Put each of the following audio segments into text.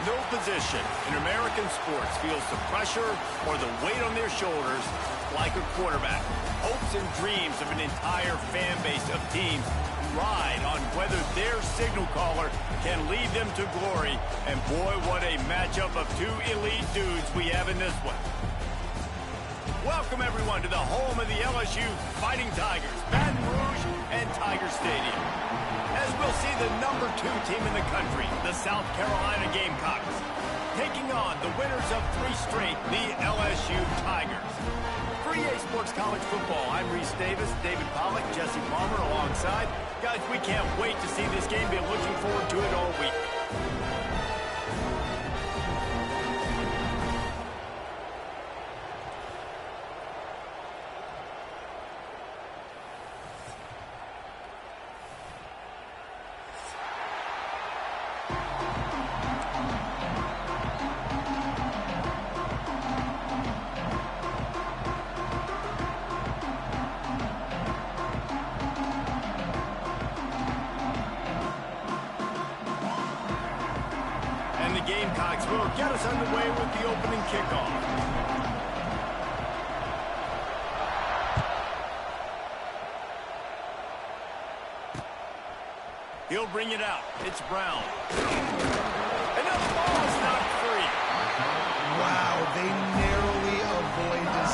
No position in American sports feels the pressure or the weight on their shoulders like a quarterback. Hopes and dreams of an entire fan base of teams ride on whether their signal caller can lead them to glory. And boy, what a matchup of two elite dudes we have in this one. Welcome, everyone, to the home of the LSU Fighting Tigers, Baton Rouge and Tiger Stadium. As we'll see the number 2 team in the country, the South Carolina Gamecocks, taking on the winners of 3 straight, the LSU Tigers. For EA Sports College Football, I'm Reese Davis, David Pollack, Jesse Palmer alongside. Guys, we can't wait to see this game. Been looking forward to it all week. Gamecocks will get us underway with the opening kickoff. He'll bring it out. It's Brown. And the ball's not free. Wow, they narrowly avoid this.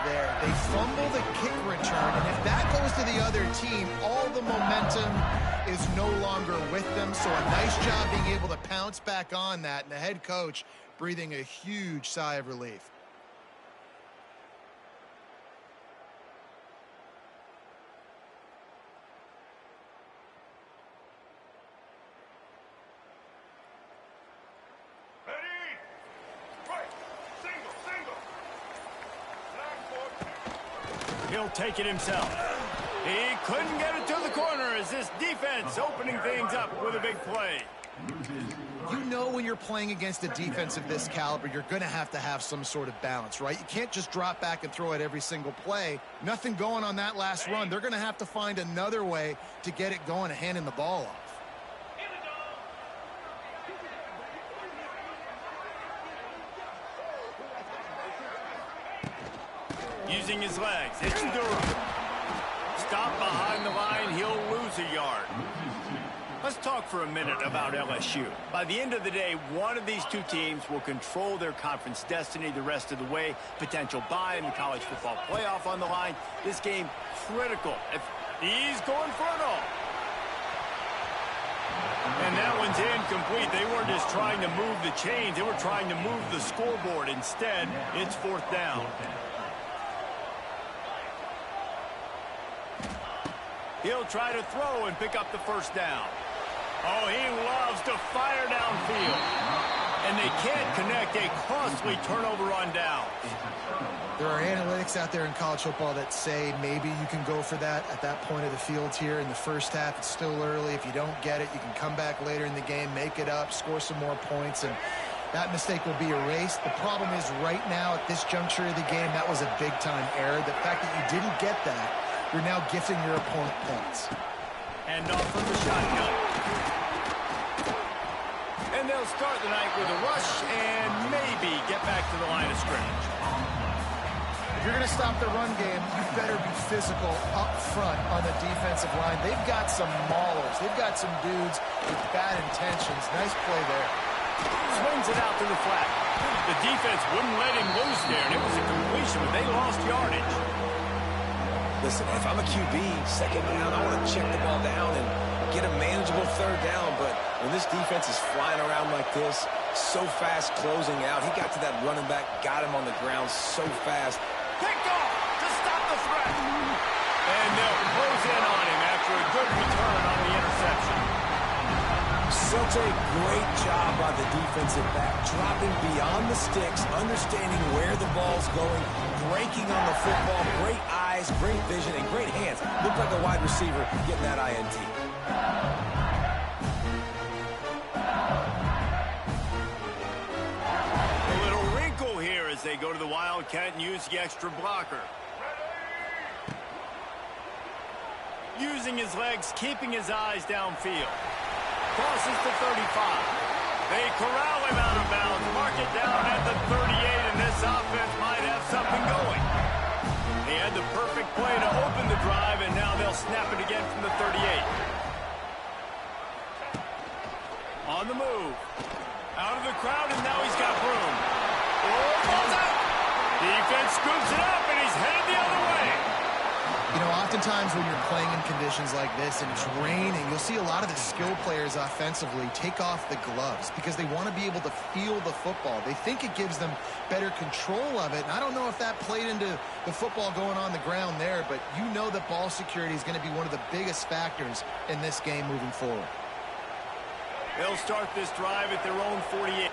There. They fumble the kick return, and if that goes to the other team, all the momentum is no longer with them. So a nice job being able to pounce back on that, and the head coach breathing a huge sigh of relief. He'll take it himself. He couldn't get it to the corner as this defense opening things up with a big play. You know when you're playing against a defense of this caliber, you're going to have some sort of balance, right? You can't just drop back and throw it every single play. Nothing going on that last run. They're going to have to find another way to get it going and handing the ball off. using his legs. It's Durham. Stop behind the line, he'll lose a yard. Let's talk for a minute about LSU. By the end of the day, one of these two teams will control their conference destiny the rest of the way. Potential bye in the college football playoff on the line. This game critical. If he's going for it all. And that one's incomplete. They weren't just trying to move the chains. They were trying to move the scoreboard. Instead, it's 4th down. He'll try to throw and pick up the first down. Oh, he loves to fire downfield. And they can't connect a costly turnover on downs. There are analytics out there in college football that say maybe you can go for that at that point of the field here in the first half. It's still early. If you don't get it, you can come back later in the game, make it up, score some more points, and that mistake will be erased. The problem is right now at this juncture of the game, that was a big-time error. The fact that you didn't get that, you're now gifting your opponent points. And off from the shotgun. And they'll start the night with a rush and maybe get back to the line of scrimmage. If you're going to stop the run game, you better be physical up front on the defensive line. They've got some maulers. They've got some dudes with bad intentions. Nice play there. Swings it out to the flat. The defense wouldn't let him loose there, and it was a completion, but they lost yardage. Listen, if I'm a QB, second down, I want to check the ball down and get a manageable 3rd down. But when this defense is flying around like this, so fast closing out, he got to that running back, got him on the ground so fast. Picked off to stop the threat. And they'll close in on him after a good return on the interception. Such a great job by the defensive back, dropping beyond the sticks, understanding where the ball's going, breaking on the football, great eyes, great vision, and great hands. Looked like a wide receiver getting that INT. A little wrinkle here as they go to the Wildcat and use the extra blocker. Using his legs, keeping his eyes downfield. Crosses to 35. They corral him out of bounds, mark it down at the 38, and this offense might have something going. They had the perfect play to open the drive, and now they'll snap it again from the 38. On the move. Out of the crowd, and now he's got room. Oh, ball's out! Defense scoops it up, and he's headed the other way. You know, oftentimes when you're playing in conditions like this and it's raining, you'll see a lot of the skill players offensively take off the gloves because they want to be able to feel the football. They think it gives them better control of it. And I don't know if that played into the football going on the ground there, but you know that ball security is going to be one of the biggest factors in this game moving forward. They'll start this drive at their own 48.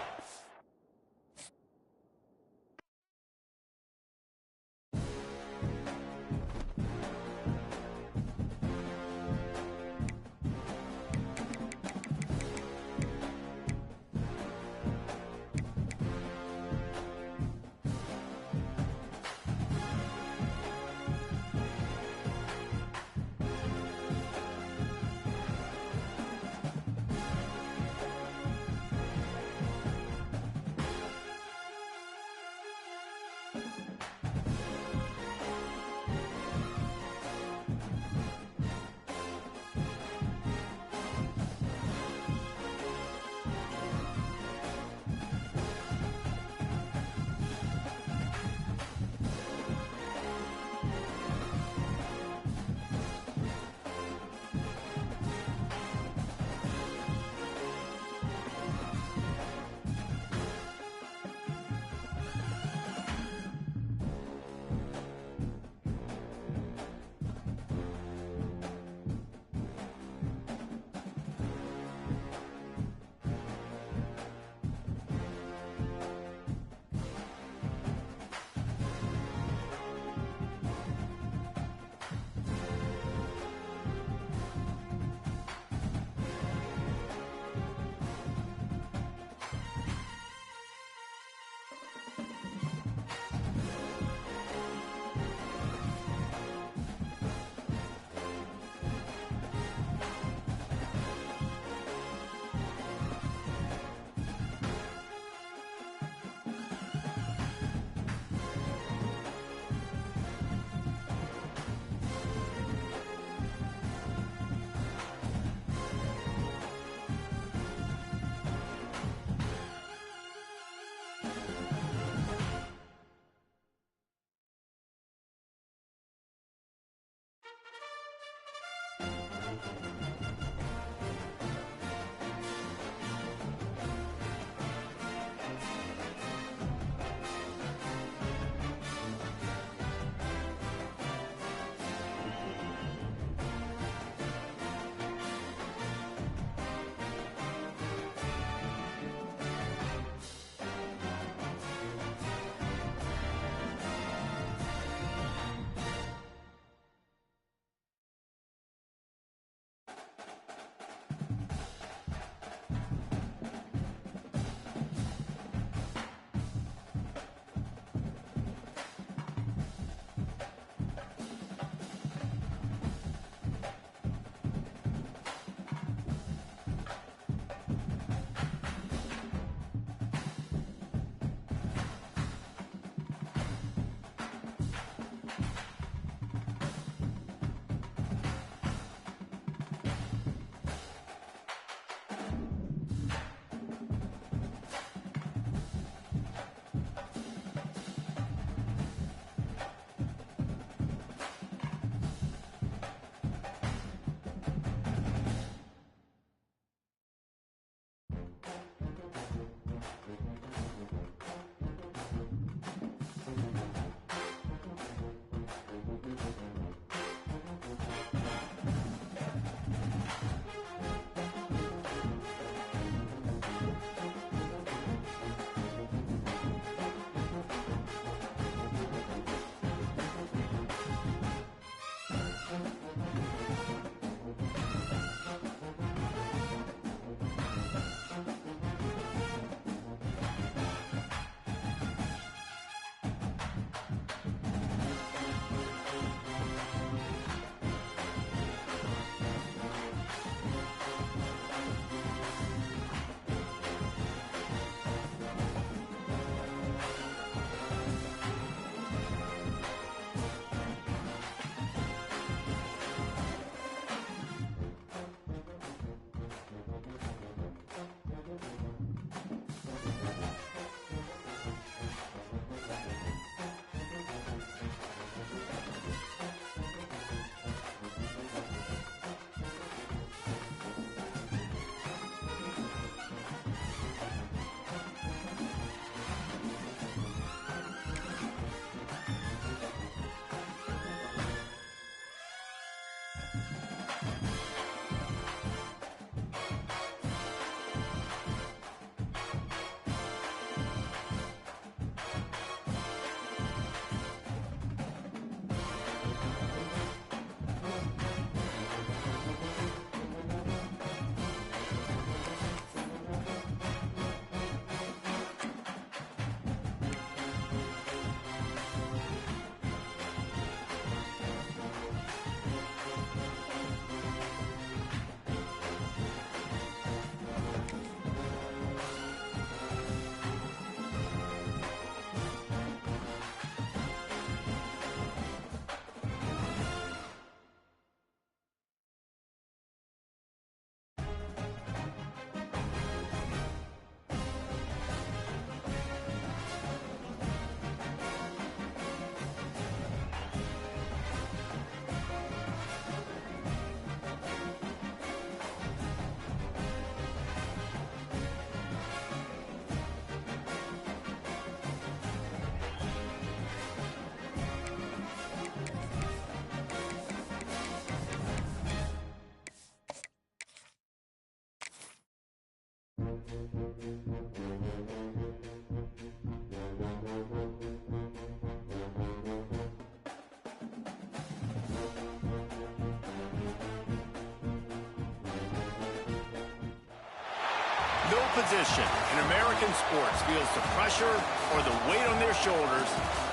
field position in American sports feels the pressure or the weight on their shoulders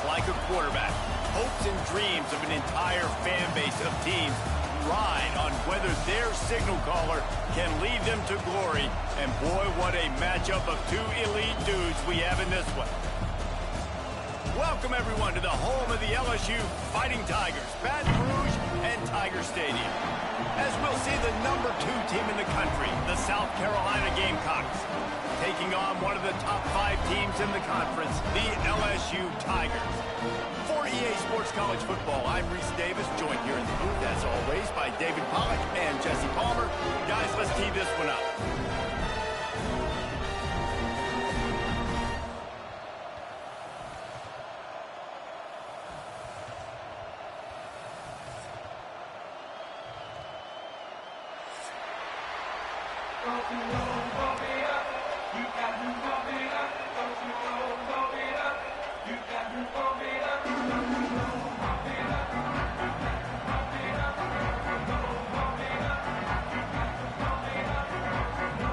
like a quarterback. Hopes and dreams of an entire fan base of teams ride on whether their signal caller can lead them to glory. And boy, what a matchup of two elite dudes we have in this one. Welcome, everyone, to the home of the LSU Fighting Tigers, Baton Rouge and Tiger Stadium. As we'll see the number 2 team in the country, the South Carolina Gamecocks, taking on one of the top 5 teams in the conference, the LSU Tigers. For EA Sports College Football, I'm Reese Davis, joined here in the booth, as always, by David Pollack and Jesse Palmer. Guys, let's tee this one up.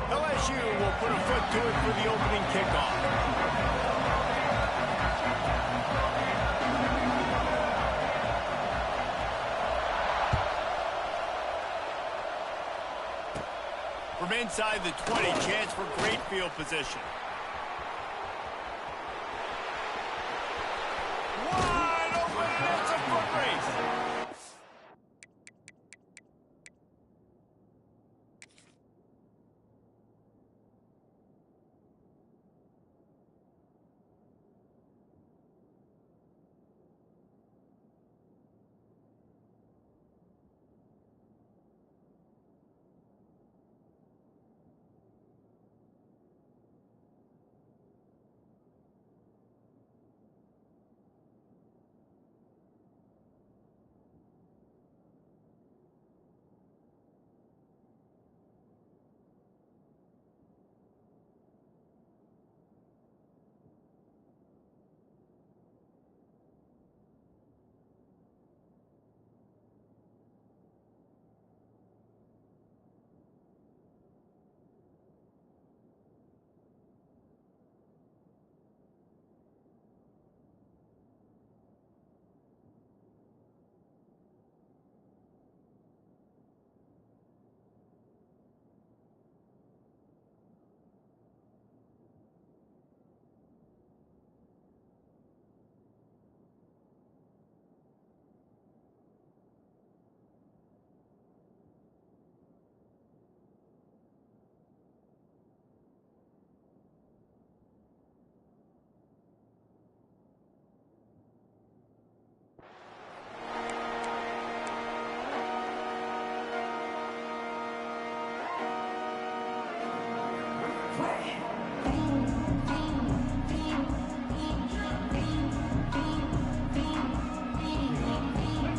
LSU will put a foot to it for the opening kickoff. From inside the 20, chance for great field position. Wide open, it's a foot race.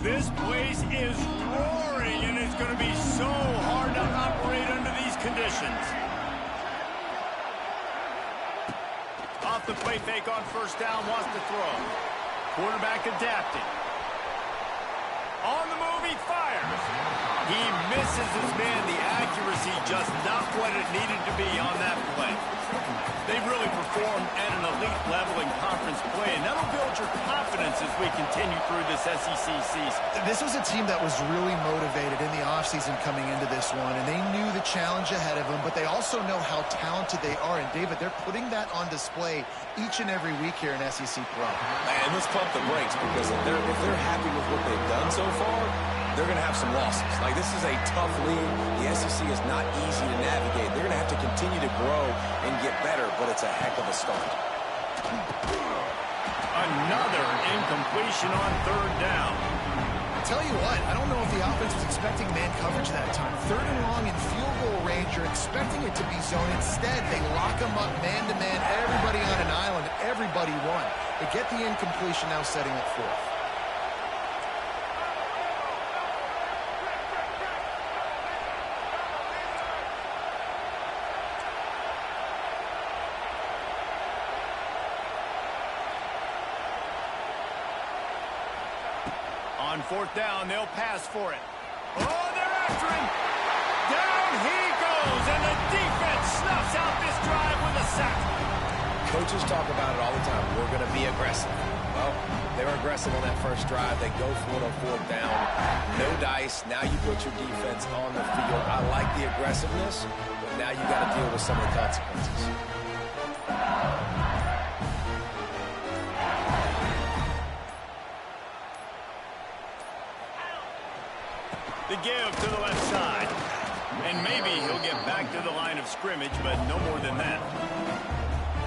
This place is roaring, and it's going to be so hard to operate under these conditions. Off the play fake on first down, wants to throw. Quarterback adapting. On the move, he fires. He misses his man. The accuracy just not what it needed to be on that play. They've really performed at an elite level in conference play, and that'll build your confidence as we continue through this SEC season. This was a team that was really motivated in the offseason coming into this one, and they knew the challenge ahead of them, but they also know how talented they are. And, David, they're putting that on display each and every week here in SEC Pro. And let's pump the brakes, because if they're happy with what they've done so far, they're going to have some losses. Like, this is a tough league. The SEC is not easy to navigate. They're going to have to continue to grow and get better, but it's a heck of a start. Another incompletion on third down. Tell you what, I don't know if the offense was expecting man coverage that time. Third and long in field goal range, you're expecting it to be zone. Instead, they lock them up man-to-man, everybody on an island, everybody won. They get the incompletion, now setting up fourth. On fourth down, they'll pass for it. Oh, they're after him. Down he goes. goes, and the defense snuffs out this drive with a sack. Coaches talk about it all the time. We're going to be aggressive. Well, they were aggressive on that first drive. They go for it on fourth down. No dice. Now you put your defense on the field. I like the aggressiveness, but now you got to deal with some of the consequences. The give to the left side. And maybe he'll get back to the line of scrimmage, but no more than that.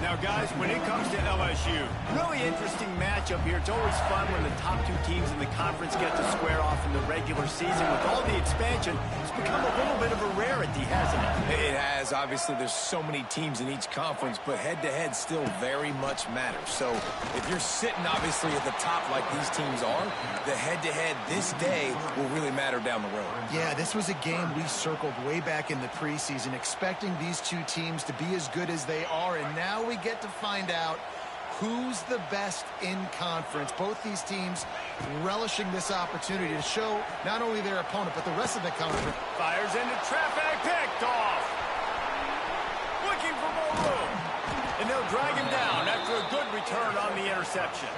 Now, guys, when it comes to LSU, really interesting matchup here. It's always fun when the top two teams in the conference get to square off in the regular season. With all the expansion, it's become a little bit of a rarity, hasn't it? It has. Obviously, there's so many teams in each conference, but head-to-head still very much matters. So if you're sitting, obviously, at the top like these teams are, the head-to-head this day will really matter down the road. Yeah, this was a game we circled way back in the preseason, expecting these two teams to be as good as they are, and now we get to find out who's the best in conference. Both these teams relishing this opportunity to show not only their opponent, but the rest of the conference. Fires into traffic, picked off. Looking for more room. And they'll drag him down after a good return on the interception.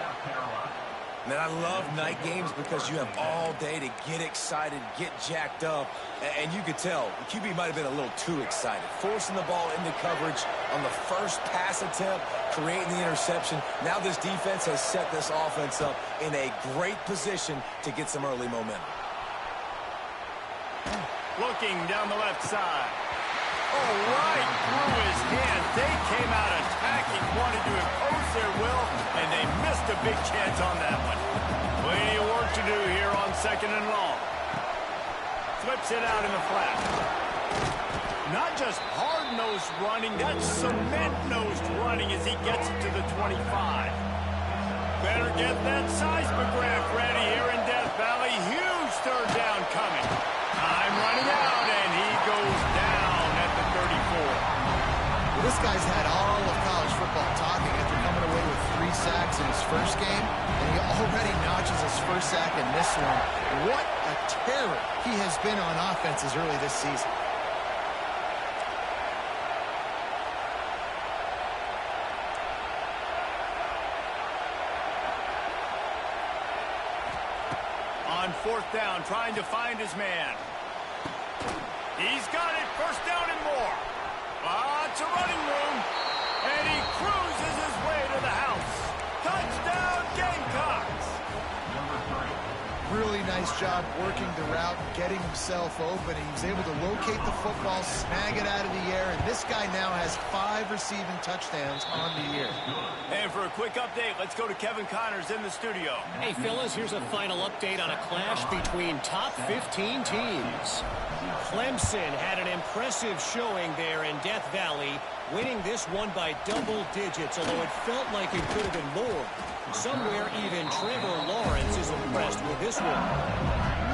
Man, I love night games because you have all day to get excited, get jacked up, and you could tell the QB might have been a little too excited. Forcing the ball into coverage on the first pass attempt, creating the interception. Now this defense has set this offense up in a great position to get some early momentum. Looking down the left side. Oh, right through his hand. They came out attacking, wanted to impose their will, and they missed a big chance on that one. Plenty of work to do here on 2nd and long. Flips it out in the flat. Not just hard-nosed running, that's cement-nosed running as he gets it to the 25. Better get that seismograph ready here in Death Valley. Huge third down coming. Time running out, and he goes down at the 34. Well, this guy's had all of college football talking after coming away with 3 sacks in his first game, and he already notches his first sack in this one. What a terror he has been on offenses early this season. On 4th down, trying to find his man. He's got it, 1st down and more. Lots of running room, and he cruises his way to the house. Touchdown, Gamecocks! Really nice job working the route, getting himself open. He was able to locate the football, snag it out of the air, and this guy now has 5 receiving touchdowns on the year. And for a quick update, let's go to Kevin Connors in the studio. Hey, fellas, here's a final update on a clash between top 15 teams. Clemson had an impressive showing there in Death Valley, winning this one by double digits, although it felt like it could have been more. Somewhere even Trevor Lawrence is impressed with this one.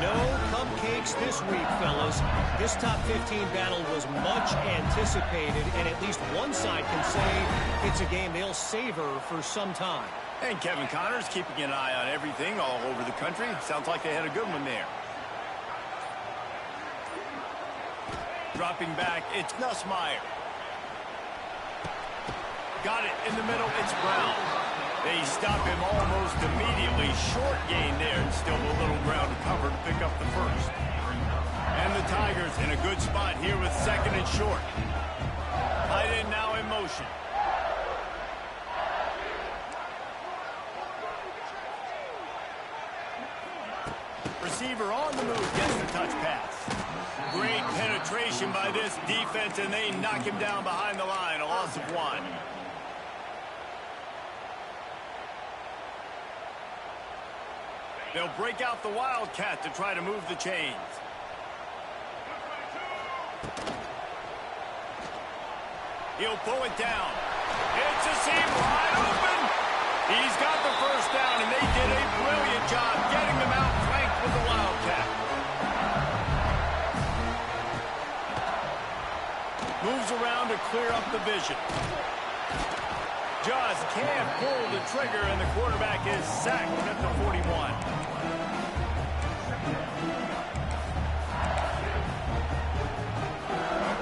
No cupcakes this week, fellas. This top 15 battle was much anticipated, and at least one side can say it's a game they'll savor for some time. And Kevin Connors keeping an eye on everything all over the country. Sounds like they had a good one there. Dropping back, it's Nussmeier. Got it in the middle, it's Brown. They stop him almost immediately. Short gain there, and still a little ground to cover to pick up the first. And the Tigers in a good spot here with 2nd and short. Tight end now in motion. Receiver on the move, gets the touch pass. Great penetration by this defense, and they knock him down behind the line, a loss of 1. They'll break out the Wildcat to try to move the chains. He'll pull it down. It's a seam wide open. He's got the first down, and they did a brilliant job getting them out flanked with the Wildcat. Moves around to clear up the vision. Just can't pull the trigger, and the quarterback is sacked at the 41.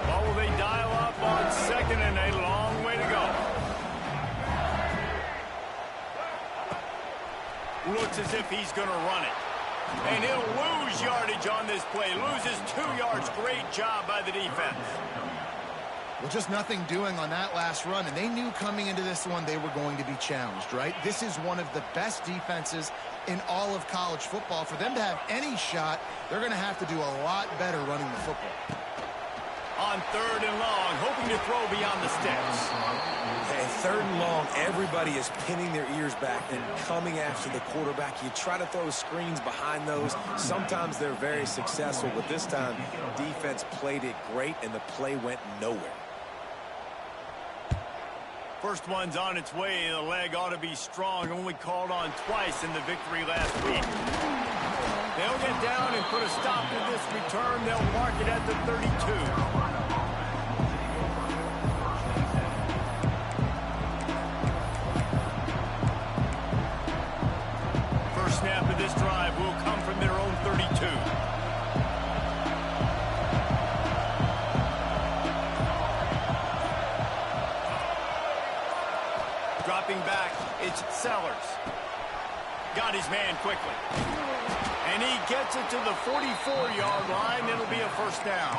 What will they looks as if he's going to run it. And he'll lose yardage on this play. Loses 2 yards. Great job by the defense. Well, just nothing doing on that last run, and they knew coming into this one they were going to be challenged, right? This is one of the best defenses in all of college football. For them to have any shot, they're going to have to do a lot better running the football. On 3rd and long, hoping to throw beyond the sticks. Hey, 3rd and long, everybody is pinning their ears back and coming after the quarterback. You try to throw screens behind those. Sometimes they're very successful, but this time, defense played it great, and the play went nowhere. First one's on its way. The leg ought to be strong. Only called on twice in the victory last week. They'll get down and put a stop to this return. They'll mark it at the 32. First snap of this drive will come from their own 32. Dropping back, it's Sellers. Got his man quickly. And he gets it to the 44-yard line. It'll be a first down.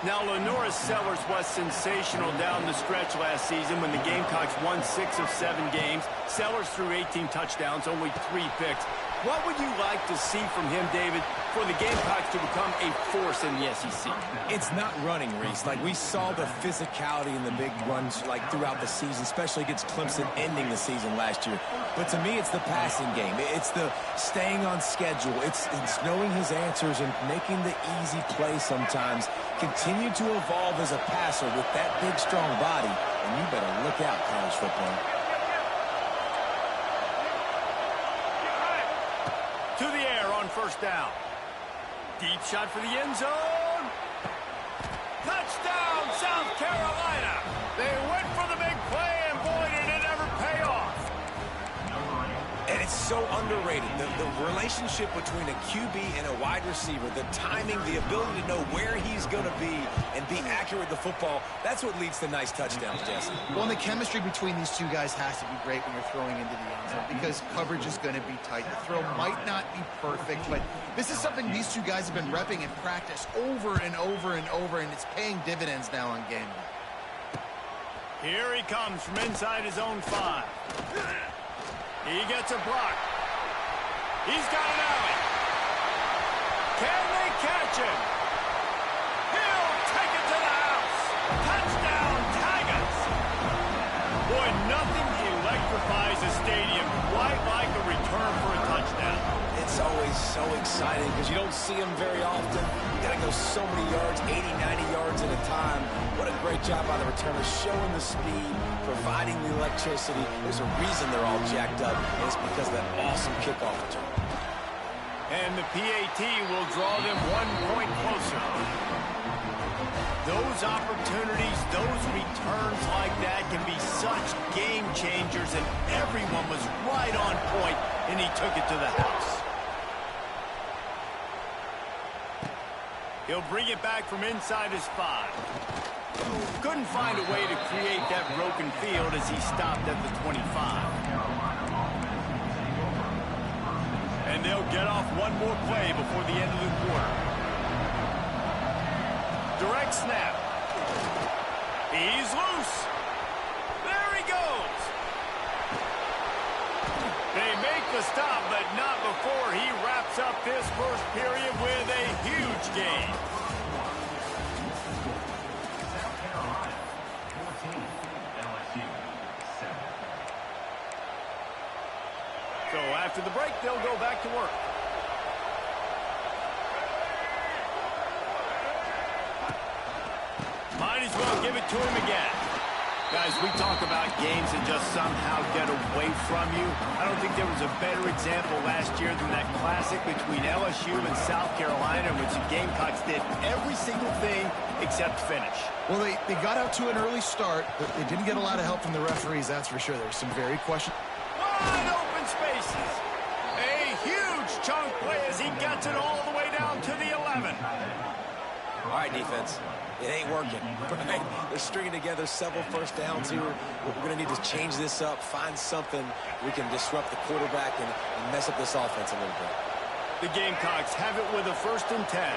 Now, LaNorris Sellers was sensational down the stretch last season when the Gamecocks won 6 of 7 games. Sellers threw 18 touchdowns, only 3 picks. What would you like to see from him, David, for the Gamecocks to become a force in the SEC? It's not running, Reese. Like, we saw the physicality in the big runs, like, throughout the season, especially against Clemson ending the season last year. But to me, it's the passing game. It's the staying on schedule. It's knowing his answers and making the easy play sometimes. Continue to evolve as a passer with that big, strong body, and you better look out, college football. To the air on first down. Deep shot for the end zone. Touchdown, South Carolina. They went for the big play, and boy, did it ever pay off. And it's so underrated. The relationship between a QB and a wide receiver, the timing, the ability to know where he's going to be and be accurate with the football, that's what leads to nice touchdowns, Jesse. Well, and the chemistry between these two guys has to be great when you're throwing into the end zone because coverage is going to be tight. The throw might not be perfect, but this is something these two guys have been repping in practice over and over and over, and it's paying dividends now on game day. Here he comes from inside his own 5. He gets a block. He's got an alley. Can they catch him? He'll take it to the house. Touchdown, Tigers. Boy, nothing electrifies a stadium quite like a return for a touchdown. It's always so exciting because you don't see them very often. You got to go so many yards, 80, 90 yards at a time. What a great job by the returners, showing the speed, providing the electricity. There's a reason they're all jacked up, and it's because of that awesome kickoff return. And the PAT will draw them 1 point closer. Those opportunities, those returns like that can be such game changers, and everyone was right on point, and he took it to the house. He'll bring it back from inside his 5. Couldn't find a way to create that broken field as he stopped at the 25. And they'll get off one more play before the end of the quarter. Direct snap. He's loose. There he goes. They make the stop, but not before he wraps up this first period with a huge gain. So after the break, they'll go back to work. Might as well give it to him again. Guys, we talk about games that just somehow get away from you. I don't think there was a better example last year than that classic between LSU and South Carolina, in which the Gamecocks did every single thing except finish. Well, they got out to an early start, but they didn't get a lot of help from the referees, that's for sure. There was some very questionable. Wide open spaces. A huge chunk play as he gets it all the way down to the 11. All right, defense. It ain't working, right? They're stringing together several first downs here. We're going to need to change this up, find something we can disrupt the quarterback and mess up this offense a little bit. The Gamecocks have it with a 1st and 10.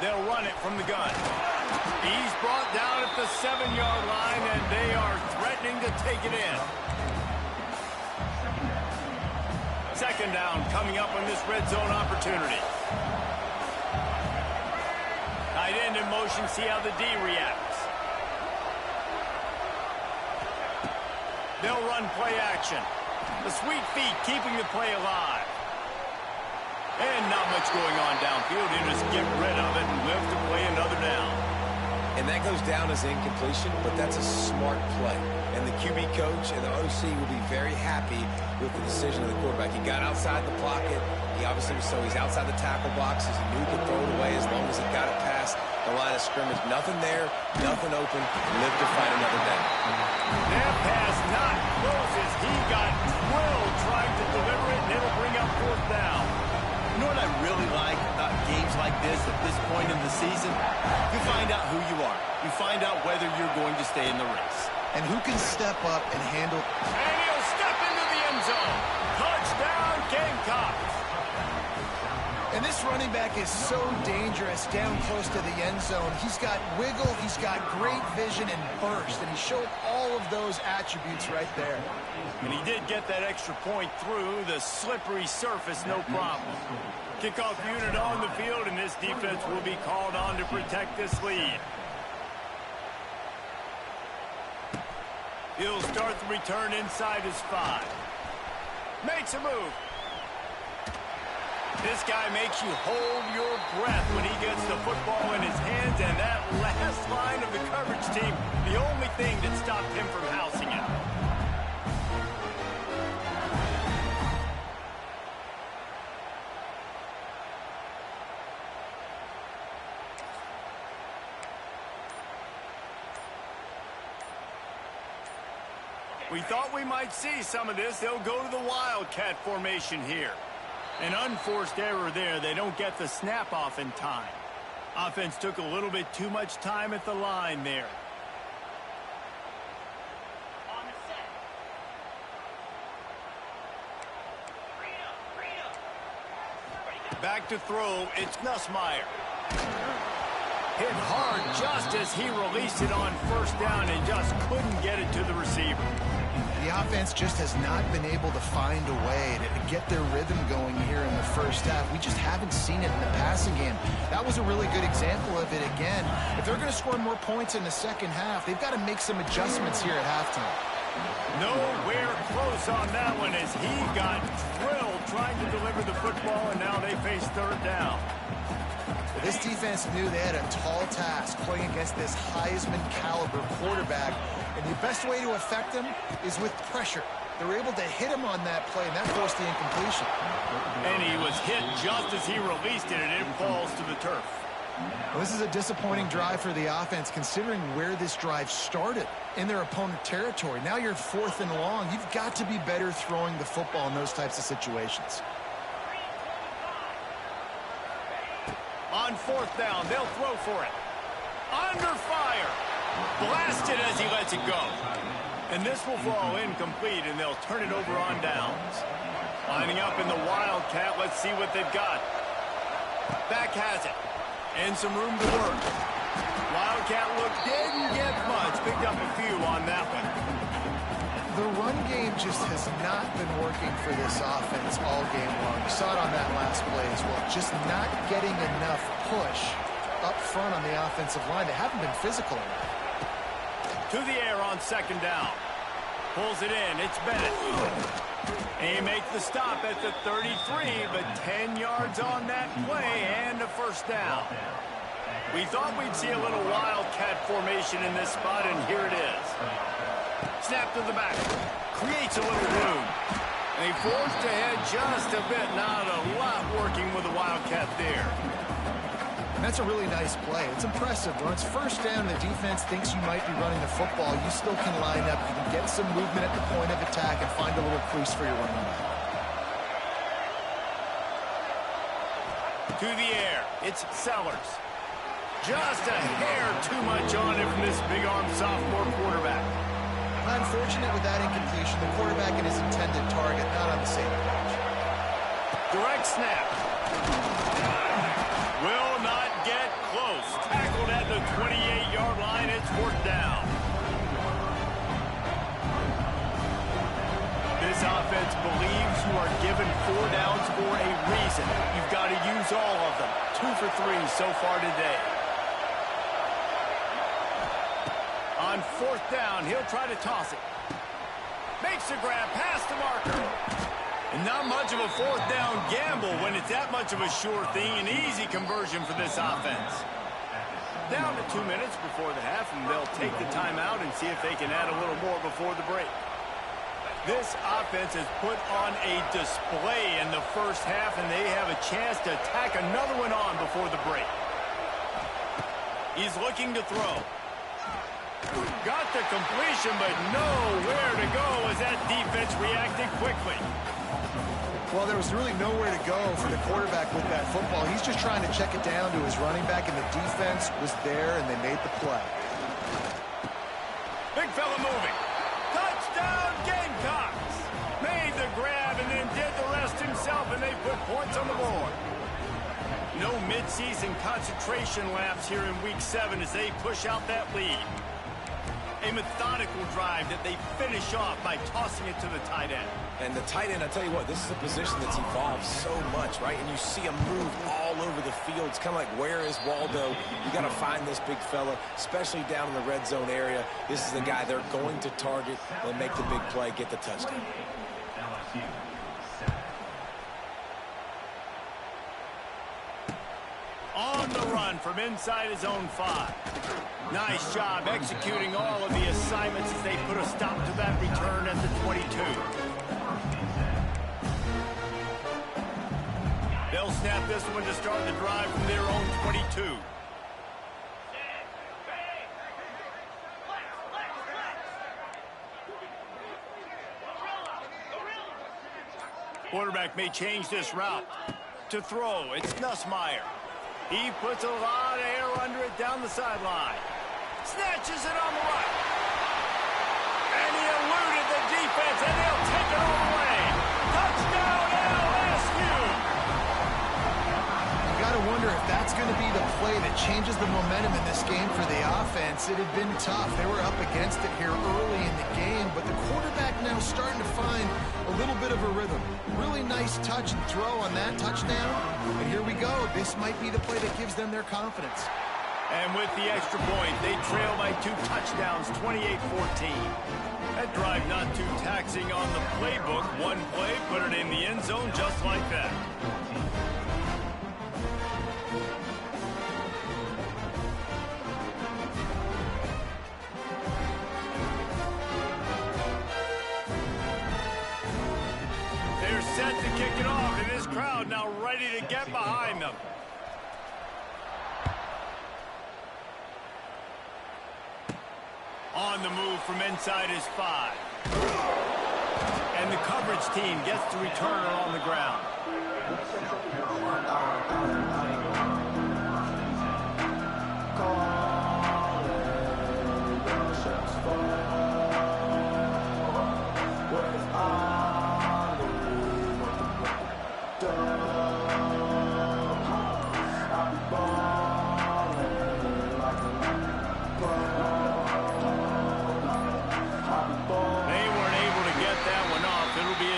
They'll run it from the gun. He's brought down at the 7-yard line, and they are threatening to take it in. 2nd down coming up on this red zone opportunity. Tight end in motion, see how the D reacts. They'll run play action. The sweet feet keeping the play alive. And not much going on downfield. You just get rid of it and live to play another down. And that goes down as incompletion, but that's a smart play. And the QB coach and the OC will be very happy with the decision of the quarterback. He got outside the pocket. He obviously was he's outside the tackle boxes. He knew he could throw it away as long as he got it past the line of scrimmage. Nothing there, nothing open. Live to find another down. That pass not close as he got drilled trying to deliver it, and it'll bring up 4th down. You know what I really like about games like this at this point in the season? You find out who you are. You find out whether you're going to stay in the race. And who can step up and handle. And he'll step into the end zone. Touchdown, Gamecocks. And this running back is so dangerous down close to the end zone. He's got wiggle, he's got great vision and burst, and he showed all of those attributes right there. And he did get that extra point through the slippery surface, no problem. Kickoff unit on the field, and this defense will be called on to protect this lead. He'll start the return inside his 5. Makes a move. This guy makes you hold your breath when he gets the football in his hands, and that last line of the coverage team, the only thing that stopped him from housing it. We thought we might see some of this. They'll go to the Wildcat formation here. An unforced error there. They don't get the snap off in time. Offense took a little bit too much time at the line there. Back to throw. It's Nussmeier. Hit hard just as he released it on 1st down and just couldn't get it to the receiver. The offense just has not been able to find a way to get their rhythm going here in the 1st half. We just haven't seen it in the passing game. That was a really good example of it again. If they're going to score more points in the 2nd half, they've got to make some adjustments here at halftime. Nowhere close on that one as he got drilled trying to deliver the football, and now they face 3rd down. This defense knew they had a tall task playing against this Heisman caliber quarterback, and the best way to affect him is with pressure. They were able to hit him on that play, and that forced the incompletion. And he was hit just as he released it, and it falls to the turf. Well, this is a disappointing drive for the offense, considering where this drive started in their opponent territory. Now you're 4th and long. You've got to be better throwing the football in those types of situations. On 4th down, they'll throw for it. Under fire. Blasted as he lets it go. And this will fall incomplete, and they'll turn it over on downs. Lining up in the Wildcat, let's see what they've got. Back has it. And some room to work. Wildcat look didn't get much. Picked up a few on that one. The run game just has not been working for this offense all game long. You saw it on that last play as well. Just not getting enough push up front on the offensive line. They haven't been physical enough. To the air on 2nd down. Pulls it in. It's Bennett. And he makes the stop at the 33, but 10 yards on that play and a 1st down. We thought we'd see a little Wildcat formation in this spot, and here it is. Snap to the back. Creates a little room. And he forced ahead just a bit. Not a lot working with the Wildcat there. And that's a really nice play. It's impressive. When it's first down and the defense thinks you might be running the football, you still can line up. You can get some movement at the point of attack and find a little crease for your running back. To the air, it's Sellers. Just a hair too much on it from this big-arm sophomore quarterback. Unfortunate with that incompletion. The quarterback and his intended target not on the same page. Direct snap. Will not get close. Tackled at the 28-yard line. It's fourth down. This offense believes you are given 4 downs for a reason. You've got to use all of them. 2 for 3 so far today. On fourth down, he'll try to toss it. Makes the grab past the marker. And not much of a fourth down gamble when it's that much of a sure thing. An easy conversion for this offense. Down to 2 minutes before the half, and they'll take the timeout and see if they can add a little more before the break. This offense has put on a display in the first half, and they have a chance to tack another one on before the break. He's looking to throw. Got the completion, but nowhere to go as that defense reacted quickly. Well, there was really nowhere to go for the quarterback with that football. He's just trying to check it down to his running back, and the defense was there, and they made the play. Big fella moving. Touchdown, Gamecocks! Made the grab and then did the rest himself, and they put points on the board. No midseason concentration laps here in Week 7 as they push out that lead. A methodical drive that they finish off by tossing it to the tight end. And the tight end, I tell you what, this is a position that's evolved so much, right? And you see him move all over the field. It's kind of like, where is Waldo? You got to find this big fella, especially down in the red zone area. This is the guy they're going to target and make the big play, get the touchdown. On the run from inside his own 5. Nice job executing all of the assignments as they put a stop to that return at the 22. They'll snap this one to start the drive from their own 22. Quarterback may change this route. To throw, it's Nussmeier. He puts a lot of air under it down the sideline. Snatches it on the right. And he eluded the defense, and they'll take it all the way. Touchdown, LSU! You got to wonder if that's going to be the play that changes the momentum in this game for the offense. It had been tough. They were up against it here early in the game, but the quarterback now starting to find a little bit of a rhythm. Really nice touch and throw on that touchdown. And here we go. This might be the play that gives them their confidence. And with the extra point, they trail by 2 touchdowns, 28-14. That drive not too taxing on the playbook. One play, put it in the end zone just like that. They're set to kick it off, and this crowd now ready to get behind them. On the move from inside his 5. And the coverage team gets the returner on the ground.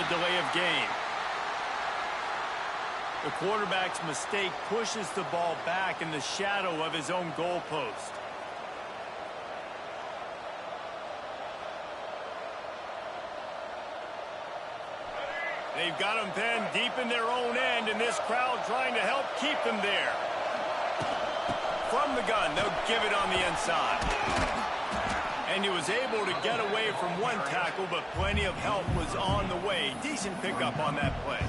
Delay of game. The quarterback's mistake pushes the ball back in the shadow of his own goalpost. They've got him pinned deep in their own end, and this crowd trying to help keep them there. From the gun, they'll give it on the inside. And he was able to get away from one tackle, but plenty of help was on the way. Decent pickup on that play.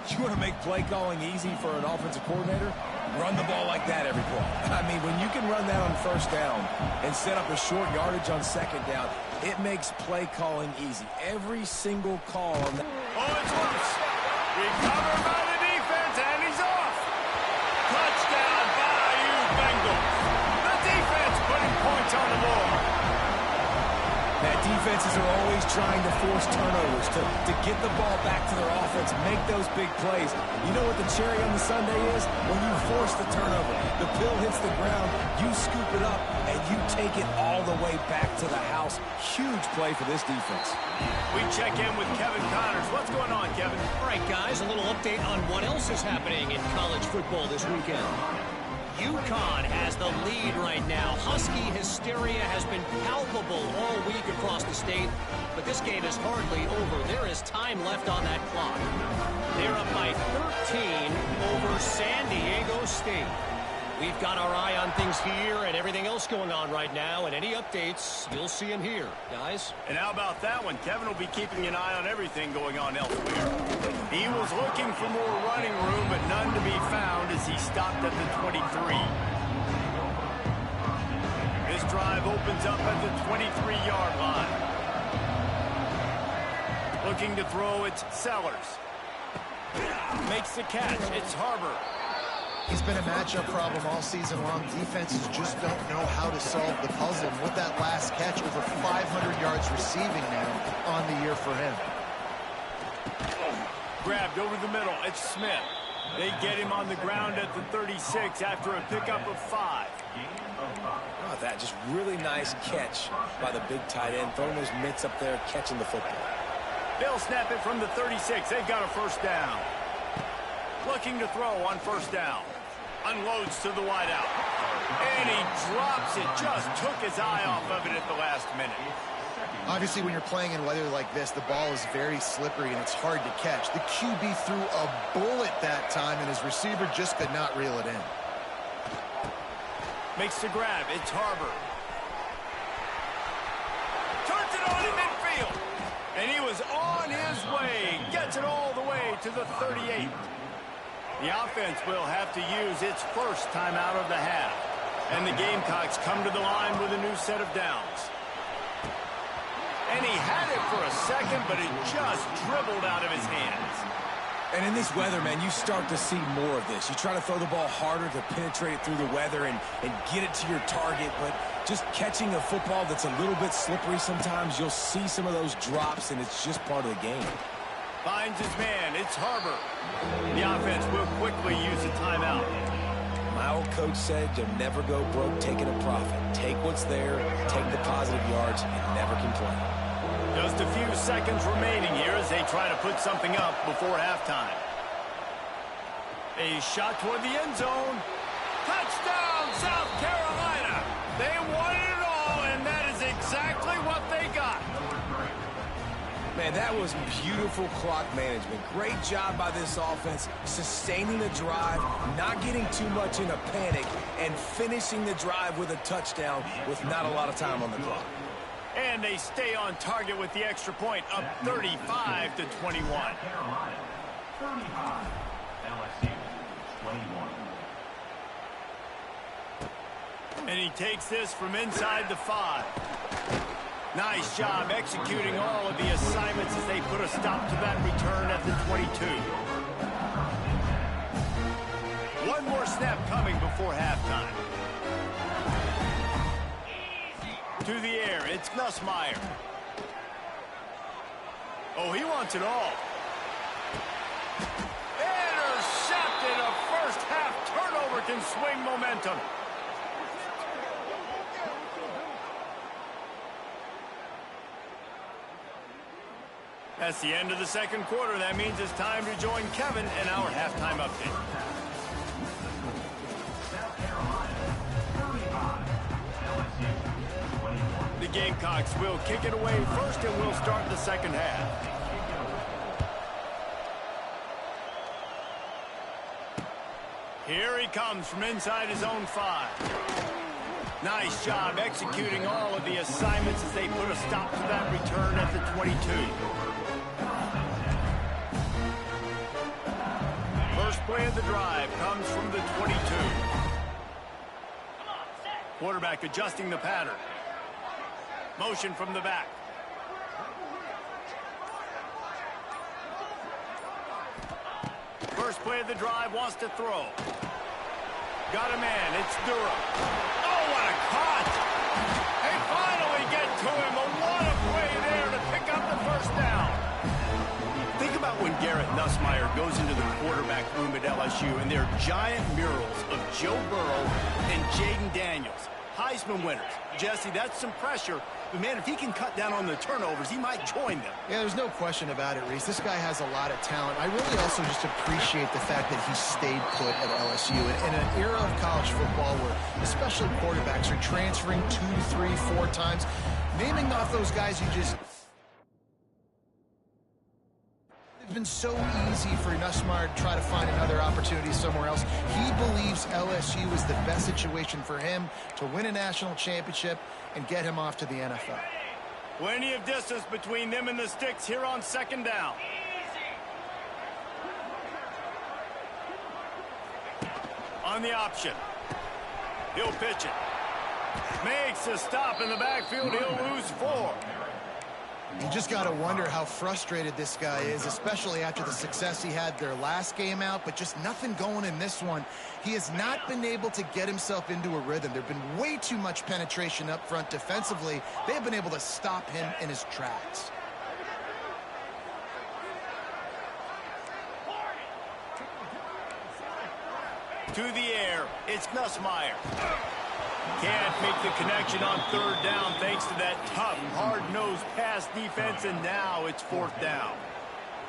You want to make play calling easy for an offensive coordinator? Run the ball like that every play. I mean, when you can run that on first down and set up a short yardage on second down, it makes play calling easy. Every single call on that. Oh, it's loose. Recovered by the defense, and he's off. Touchdown, Bayou Bengals. The defense putting points on the board. That defenses are always trying to force turnovers to get the ball back to their offense, make those big plays. You know what the cherry on the sundae is? When you force the turnover, the pill hits the ground, you scoop it up, and you take it all the way back to the house. Huge play for this defense. We check in with Kevin Connors. What's going on, Kevin? All right, guys, a little update on what else is happening in college football this weekend. UConn has the lead right now. Husky hysteria has been palpable all week across the state, but this game is hardly over. There is time left on that clock. They're up by 13 over San Diego State. We've got our eye on things here and everything else going on right now, and any updates, you'll see them here, guys. And how about that one? Kevin will be keeping an eye on everything going on elsewhere. He was looking for more running room, but none to be found as he stopped at the 23. This drive opens up at the 23-yard line. Looking to throw, it's Sellers. Makes the catch, it's Harbor. He's been a matchup problem all season long. Defenses just don't know how to solve the puzzle. And with that last catch, over 500 yards receiving now on the year for him. Grabbed over the middle. It's Smith. They get him on the ground at the 36 after a pickup of 5. Oh, that just really nice catch by the big tight end, throwing those mitts up there, catching the football. They'll snap it from the 36. They've got a first down. Looking to throw on first down. Unloads to the wideout. And he drops it. Just took his eye off of it at the last minute. Obviously, when you're playing in weather like this, the ball is very slippery and it's hard to catch. The QB threw a bullet that time, and his receiver just could not reel it in. Makes the grab. It's Harbor. Turns it on in midfield. And he was on his way. Gets it all the way to the 38. The offense will have to use its first timeout of the half. And the Gamecocks come to the line with a new set of downs. And he had it for a second, but it just dribbled out of his hands. And in this weather, man, you start to see more of this. You try to throw the ball harder to penetrate it through the weather and get it to your target, but just catching a football that's a little bit slippery sometimes, you'll see some of those drops, and it's just part of the game. Finds his man. It's Harbor. The offense will quickly use a timeout. My old coach said you'll never go broke taking a profit. Take what's there, take the positive yards, and never complain. Just a few seconds remaining here as they try to put something up before halftime. A shot toward the end zone. Touchdown, South Carolina. They wanted it all, and that is exactly what they got. Man, that was beautiful clock management. Great job by this offense, sustaining the drive, not getting too much in a panic, and finishing the drive with a touchdown with not a lot of time on the clock. And they stay on target with the extra point, up 35 to 21. And he takes this from inside the 5. Nice job executing all of the assignments as they put a stop to that return at the 22. One more snap coming before halftime. To the air, it's Nussmeier. Oh, he wants it all. Intercepted. A first half turnover can swing momentum. That's the end of the second quarter. That means it's time to join Kevin in our halftime update. The Gamecocks will kick it away first, and we'll start the second half. Here he comes from inside his own 5. Nice job executing all of the assignments as they put a stop to that return at the 22. First play of the drive comes from the 22. Quarterback adjusting the pattern. Motion from the back. First play of the drive, wants to throw. Got a man, it's Durham. Oh, what a cut! They finally get to him, but what a play there to pick up the first down. Think about when Garrett Nussmeier goes into the quarterback room at LSU and there are giant murals of Joe Burrow and Jaden Daniels, Heisman winners. Jesse, that's some pressure. But, man, if he can cut down on the turnovers, he might join them. Yeah, there's no question about it, Reese. This guy has a lot of talent. I really also just appreciate the fact that he stayed put at LSU. In an era of college football where especially quarterbacks are transferring 2, 3, 4 times, naming off those guys you just... It's been so easy for Nussmeier to try to find another opportunity somewhere else. He believes LSU is the best situation for him to win a national championship and get him off to the NFL. Plenty of distance between them and the sticks here on second down. On the option. He'll pitch it. Makes a stop in the backfield. He'll lose 4. You just got to wonder how frustrated this guy is, especially after the success he had their last game out, but just nothing going in this one. He has not been able to get himself into a rhythm. There's been way too much penetration up front defensively. They have been able to stop him in his tracks. To the air, it's Nussmeier. Can't make the connection on third down thanks to that tough, hard-nosed pass defense, and now it's 4th down.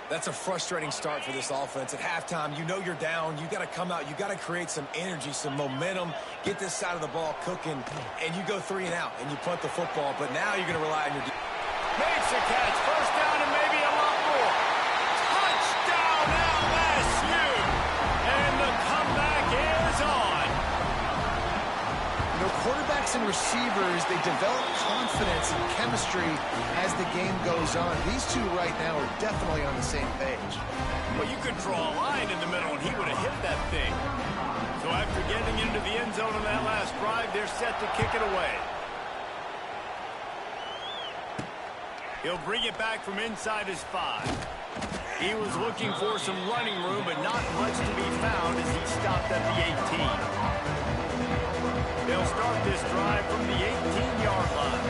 That's a frustrating start for this offense. At halftime, you know you're down. You got to come out. You got to create some energy, some momentum, get this side of the ball cooking, and you go 3 and out, and you punt the football. But now you're going to rely on your defense. Makes a catch, first down, and maybe a lot more. Touchdown, LSU! And the comeback is on. You know, quarterbacks and receivers, they develop confidence and chemistry as the game goes on. These two right now are definitely on the same page. Well, you could draw a line in the middle, and he would have hit that thing. So after getting into the end zone on that last drive, they're set to kick it away. He'll bring it back from inside his 5. He was looking for some running room, but not much to be found as he stopped at the 18. They'll start this drive from the 18-yard line.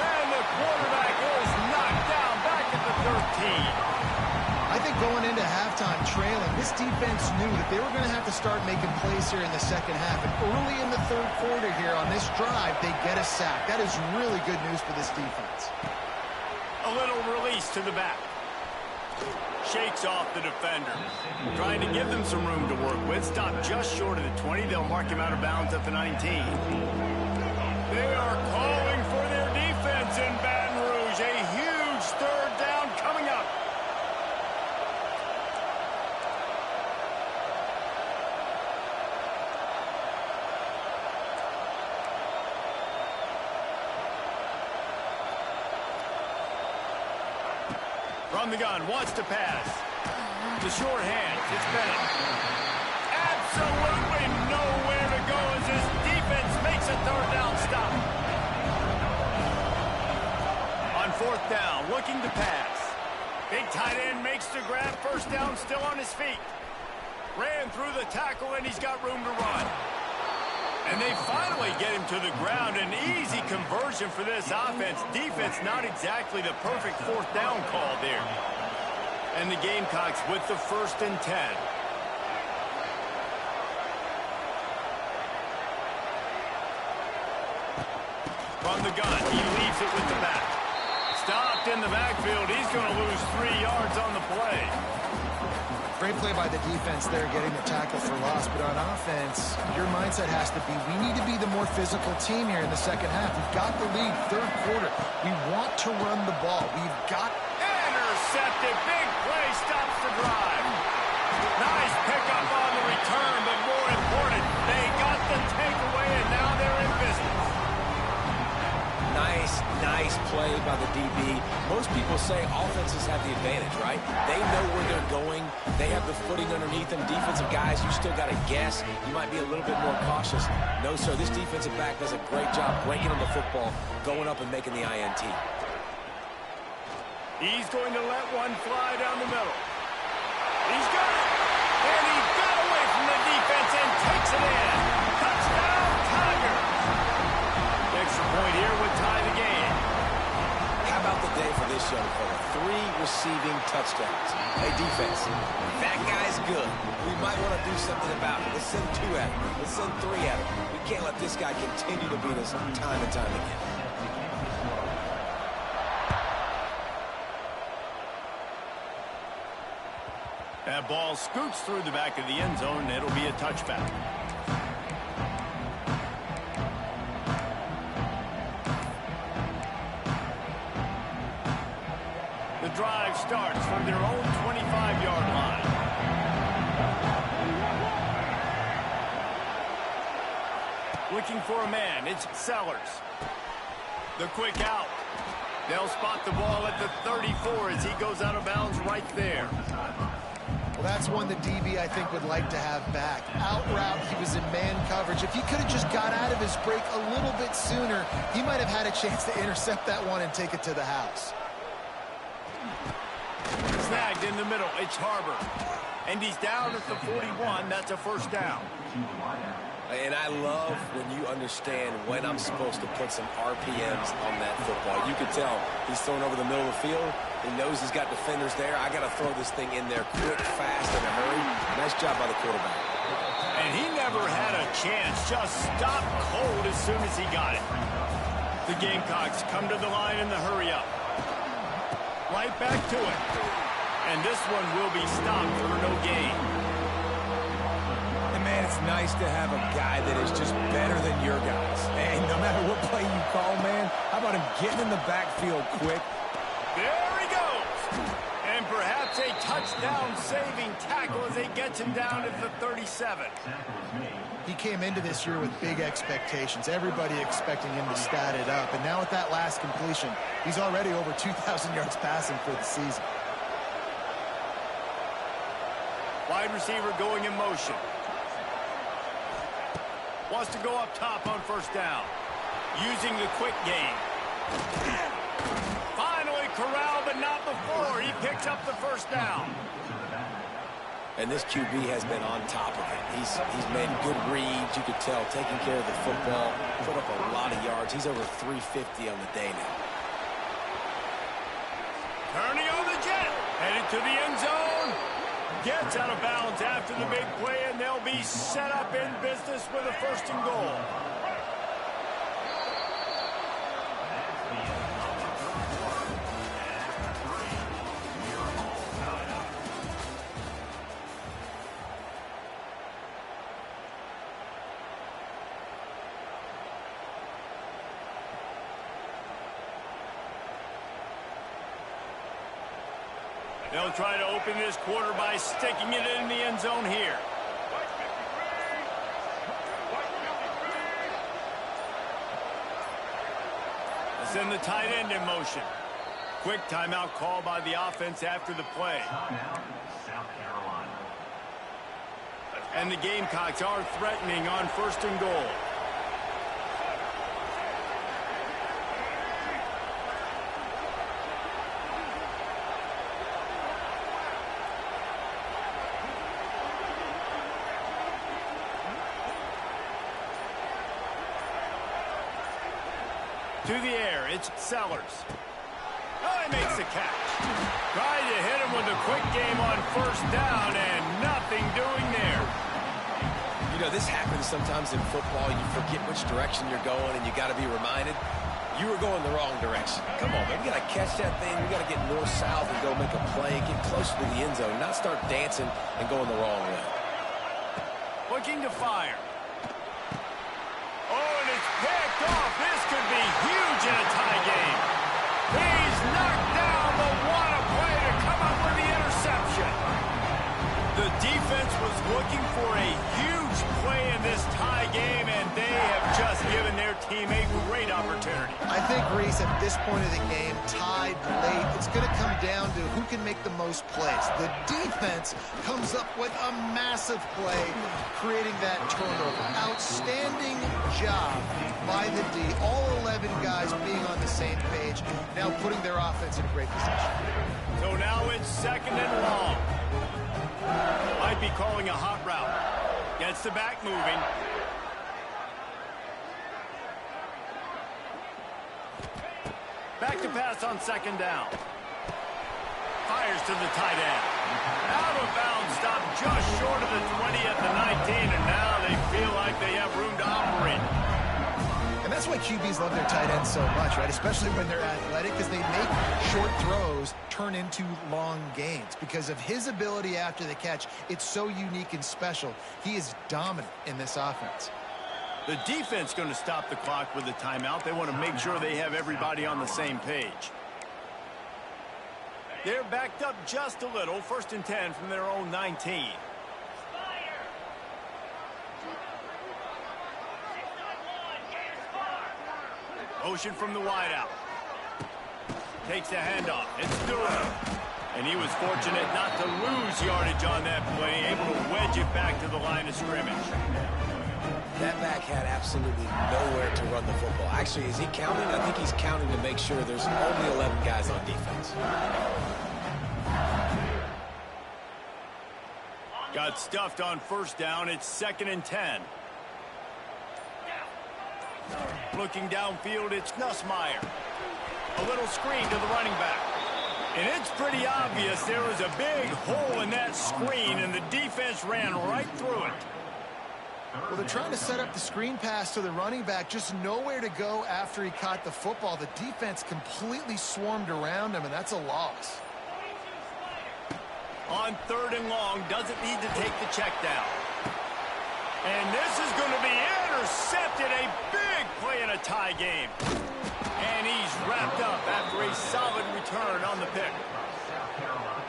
And the quarterback is knocked down back at the 13. I think going into halftime trailing, this defense knew that they were going to have to start making plays here in the second half. And early in the third quarter here on this drive, they get a sack. That is really good news for this defense. A little release to the back. Shakes off the defender. Trying to give them some room to work with. Stopped just short of the 20. They'll mark him out of bounds at the 19. They are calling for their defense in Baton Rouge. A huge third down coming up. From the gun, wants to pass. The short hand, it's Bennett. Absolutely nowhere to go as his defense makes a third down stop. On 4th down, looking to pass. Big tight end makes the grab, first down, still on his feet. Ran through the tackle, and he's got room to run. And they finally get him to the ground. An easy conversion for this offense. Defense not exactly the perfect 4th down call there. And the Gamecocks with the 1st and 10. From the gun, he leaves it with the back. Stopped in the backfield. He's going to lose 3 yards on the play. Great play by the defense there, getting the tackle for loss. But on offense, your mindset has to be, we need to be the more physical team here in the second half. We've got the lead, third quarter. We want to run the ball. We've got... Intercepted. Big play stops the drive. Nice pickup on the return, but more important, they got the takeaway, and now they're in business. Nice play by the DB. Most people say offenses have the advantage, right? They know where they're going. They have the footing underneath them. Defensive guys, you still got to guess. You might be a little bit more cautious. No, sir, this defensive back does a great job breaking on the football, going up and making the INT. He's going to let one fly down the middle. He's got it. And he got away from the defense and takes it in. Touchdown, Tigers. The extra point here would tie the game. How about the day for this young fella? 3 receiving touchdowns. Hey, defense, that guy's good. We might want to do something about it. Let's send 2 at him. Let's send 3 at him. We can't let this guy continue to beat us time and time again. That ball scoots through the back of the end zone, and it'll be a touchback. The drive starts from their own 25-yard line. Looking for a man, it's Sellers. The quick out. They'll spot the ball at the 34 as he goes out of bounds right there. Well, that's one the DB, I think, would like to have back. Out route, he was in man coverage. If he could have just got out of his break a little bit sooner, he might have had a chance to intercept that one and take it to the house. Snagged in the middle, it's Harbor. And he's down at the 41. That's a first down. And I love when you understand when I'm supposed to put some RPMs on that football. You can tell he's throwing over the middle of the field. He knows he's got defenders there. I got to throw this thing in there quick, fast, in a hurry. Nice job by the quarterback. And he never had a chance. Just stopped cold as soon as he got it. The Gamecocks come to the line in the hurry up. Right back to it. And this one will be stopped for no gain. And man, it's nice to have a guy that is just better than your guys. And no matter what play you call, man, how about him getting in the backfield quick? There he goes. And perhaps a touchdown-saving tackle as he gets him down at the 37. He came into this year with big expectations. Everybody expecting him to stat it up. And now with that last completion, he's already over 2,000 yards passing for the season. Wide receiver going in motion. Wants to go up top on first down. Using the quick game. Finally corralled, but not before. He picks up the first down. And this QB has been on top of it. He's made good reads, you could tell, taking care of the football, put up a lot of yards. He's over 350 on the day now. Turning on the jet. Headed to the end zone. Gets out of bounds after the big play, and they'll be set up in business with a 1st and goal. They'll try to open this quarter by sticking it in the end zone here. Let's send the tight end in motion. Quick timeout call by the offense after the play. And the Gamecocks are threatening on 1st and goal. To the air, it's Sellers. Oh, he makes the catch. Tried to hit him with a quick game on 1st down, and nothing doing there. You know, this happens sometimes in football. You forget which direction you're going, and you got to be reminded you were going the wrong direction. Come on, man. We got to catch that thing. We got to get north-south and go make a play, get closer to the end zone, not start dancing and going the wrong way. Looking to fire. Oh, and it's picked off. This could be huge in a tie game. He's knocked down, but what a play to come up with the interception. The defense was looking for a huge play in this tie game, and they have just given their team a great opportunity. I think, Reese, at this point of the game, tied late, it's going to come down to who can make the most plays. The defense comes up with a massive play, creating that turnover. Outstanding job by the D. All 11 guys being on the same page, now putting their offense in a great position. So now it's 2nd and long. Might be calling a hot route. Gets the back moving. Back to pass on 2nd down. Fires to the tight end. Out of bounds, stop just short of the 20 at the 19, and now they feel like they have room to operate. And that's why QBs love their tight ends so much, right? Especially when they're athletic, because they make short throws turn into long gains. Because of his ability after the catch, it's so unique and special. He is dominant in this offense. The defense going to stop the clock with a timeout. They want to make sure they have everybody on the same page. They're backed up just a little. 1st and 10 from their own 19. Motion from the wideout. Takes the handoff. It's Durham. And he was fortunate not to lose yardage on that play, able to wedge it back to the line of scrimmage. That back had absolutely nowhere to run the football. Actually, is he counting? I think he's counting to make sure there's only 11 guys on defense. Got stuffed on 1st down. It's 2nd and 10. Looking downfield, it's Nussmeier. A little screen to the running back. And it's pretty obvious there was a big hole in that screen, and the defense ran right through it. Well, they're trying to set up the screen pass to the running back, just nowhere to go after he caught the football. The defense completely swarmed around him, and that's a loss. On 3rd and long, doesn't need to take the check down. And this is going to be intercepted. A big play in a tie game. And he's wrapped up after a solid return on the pick.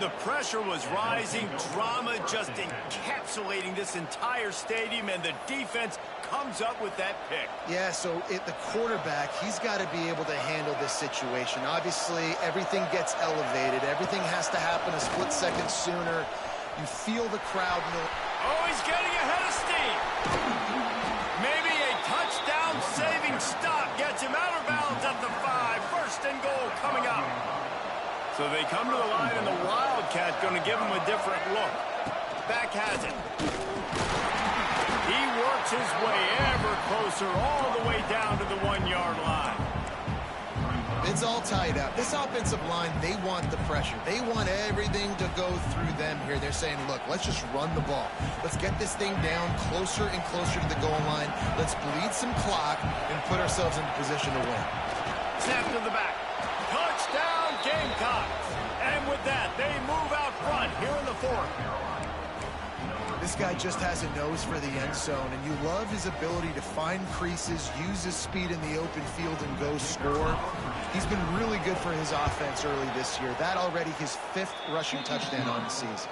The pressure was rising. Drama just encapsulating this entire stadium, and the defense comes up with that pick. Yeah, so the quarterback, he's got to be able to handle this situation. Obviously, everything gets elevated. Everything has to happen a split second sooner. You feel the crowd. Oh, he's getting ahead of steam. Maybe a touchdown-saving stop gets him out of bounds at the 5. 1st and goal coming up. So they come to the line, and the Wildcat going to give him a different look. Back has it. He works his way ever closer all the way down to the 1-yard line. It's all tied up. This offensive line, they want the pressure. They want everything to go through them here. They're saying, look, let's just run the ball. Let's get this thing down closer and closer to the goal line. Let's bleed some clock and put ourselves in position to win. Snap to the back. Touchdown, Gamecocks. And with that, they move out front here in the 4th. This guy just has a nose for the end zone, and you love his ability to find creases, use his speed in the open field, and go score. He's been really good for his offense early this year. That already his 5th rushing touchdown on the season.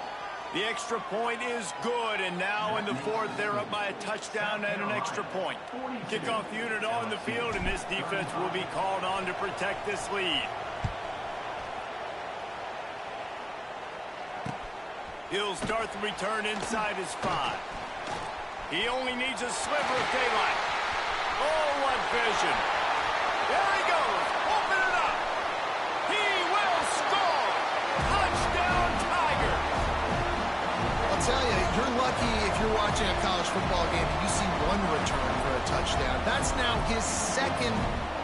The extra point is good, and now in the 4th, they're up by a touchdown and an extra point. Kickoff unit on the field, and this defense will be called on to protect this lead. He'll start the return inside his 5. He only needs a sliver of daylight. Oh, what vision. There he goes. Open it up. He will score. Touchdown, Tiger. I'll tell you, you're lucky if you're watching a college football game and you see one return for a touchdown. That's now his 2nd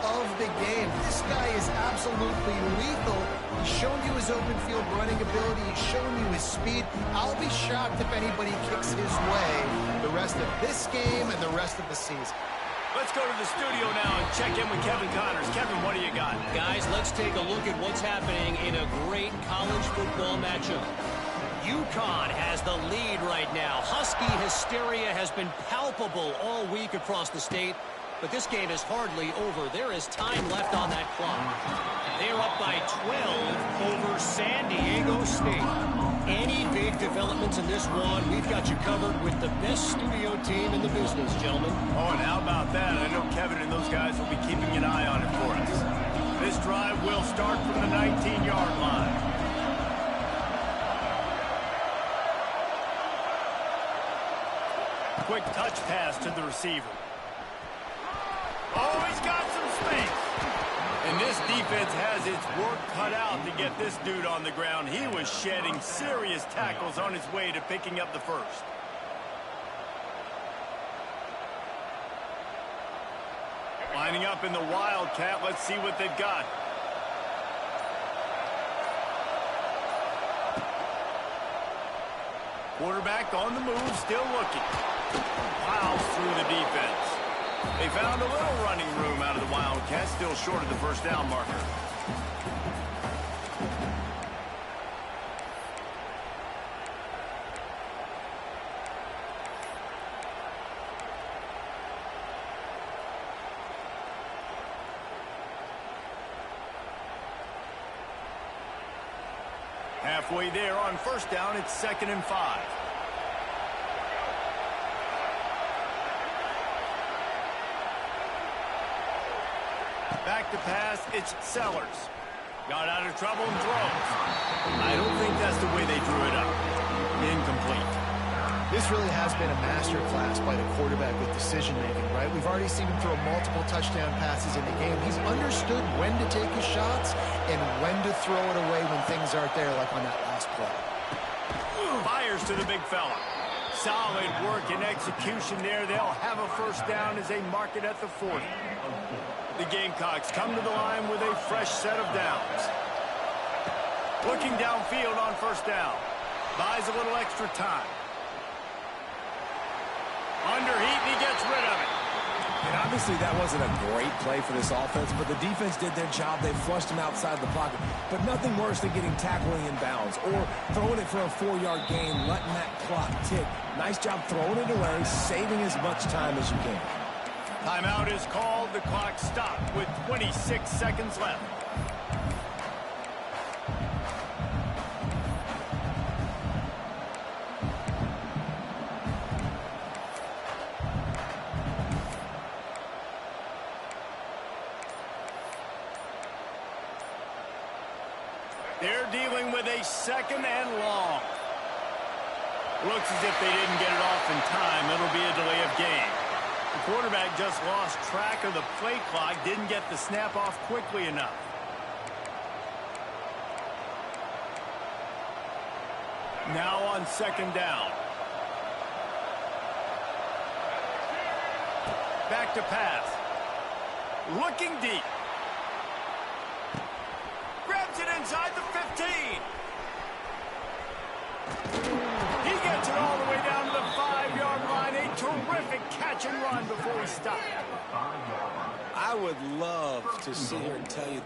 of the game. This guy is absolutely lethal. He's shown you his open field running ability. He's shown you his speed. I'll be shocked if anybody kicks his way the rest of this game and the rest of the season. Let's go to the studio now and check in with Kevin Connors. Kevin, what do you got? Guys, let's take a look at what's happening in a great college football matchup. UConn has the lead right now. Husky hysteria has been palpable all week across the state. but this game is hardly over. There is time left on that clock. They're up by 12 over San Diego State. Any big developments in this one, we've got you covered with the best studio team in the business, gentlemen. Oh, and how about that? I know Kevin and those guys will be keeping an eye on it for us. This drive will start from the 19-yard line. Quick touch pass to the receiver. Oh, he's got some space. And this defense has its work cut out to get this dude on the ground. He was shedding serious tackles on his way to picking up the first. Lining up in the Wildcat. Let's see what they've got. Quarterback on the move, still looking. Plows through the defense. They found a little running room out of the Wildcats, still short of the first down marker. Halfway there on first down, it's 2nd and 5. Back to pass, it's Sellers. Got out of trouble and throws. I don't think that's the way they drew it up. Incomplete. This really has been a masterclass by the quarterback with decision-making, right? We've already seen him throw multiple touchdown passes in the game. He's understood when to take his shots and when to throw it away when things aren't there, like on that last play. Fires to the big fella. Solid work and execution there. They'll have a first down as they mark it at the 40. The Gamecocks come to the line with a fresh set of downs. Looking downfield on first down. Buys a little extra time. Under heat, and he gets rid of it. And obviously that wasn't a great play for this offense, but the defense did their job. They flushed him outside the pocket. But nothing worse than getting tackling in bounds or throwing it for a 4-yard gain, letting that clock tick. Nice job throwing it away, saving as much time as you can. Timeout is called. The clock stopped with 26 seconds left. They're dealing with a 2nd and long. Looks as if they didn't get it off in time. It'll be a delay of game. The quarterback just lost track of the play clock, didn't get the snap off quickly enough. Now on 2nd down. Back to pass. Looking deep. Grabs it inside the 15. He gets it all the way down to the 5-yard line. A terrific catch and run before he stopped. I would love to sit here and tell you.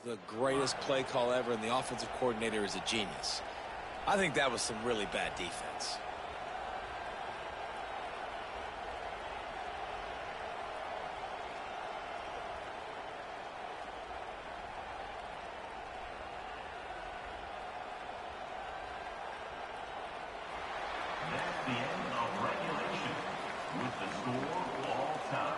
The greatest play call ever, and the offensive coordinator is a genius. I think that was some really bad defense. That's the end of regulation with the score all time.